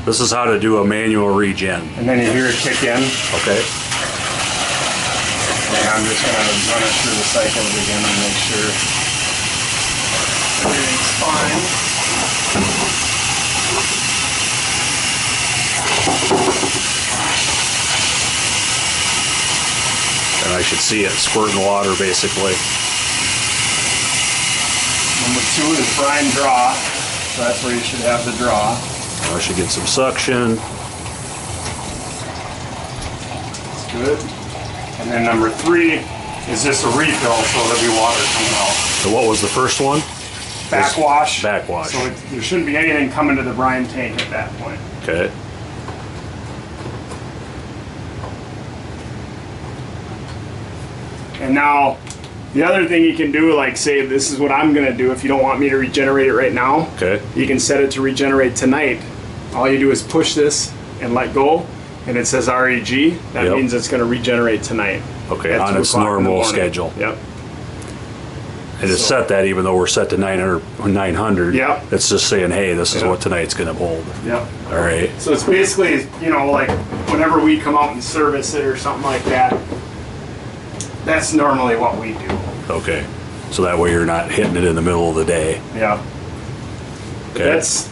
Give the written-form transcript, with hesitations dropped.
This is how to do a manual regen. And then you hear it kick in. Okay. And I'm just going to run it through the cycles again and make sure everything's fine. And I should see it squirting water basically. Number 2 is brine draw. So that's where you should have the draw. I should get some suction. That's good. And then number 3 is just a refill, so there'll be water coming out. So what was the first one? Backwash. Backwash. So there shouldn't be anything coming to the brine tank at that point. Okay. And now, the other thing you can do, like say this is what I'm going to do if you don't want me to regenerate it right now. Okay. You can set it to regenerate tonight. All you do is push this and let go, and it says REG. That means it's going to regenerate tonight. Okay, on its normal schedule. Yep. And it's set that even though we're set to 900 or 900. Yep. It's just saying, hey, this is what tonight's going to hold. Yep. All right. So it's basically, you know, like whenever we come out and service it or something like that, that's normally what we do. Okay. So that way you're not hitting it in the middle of the day. Yeah. Okay. That's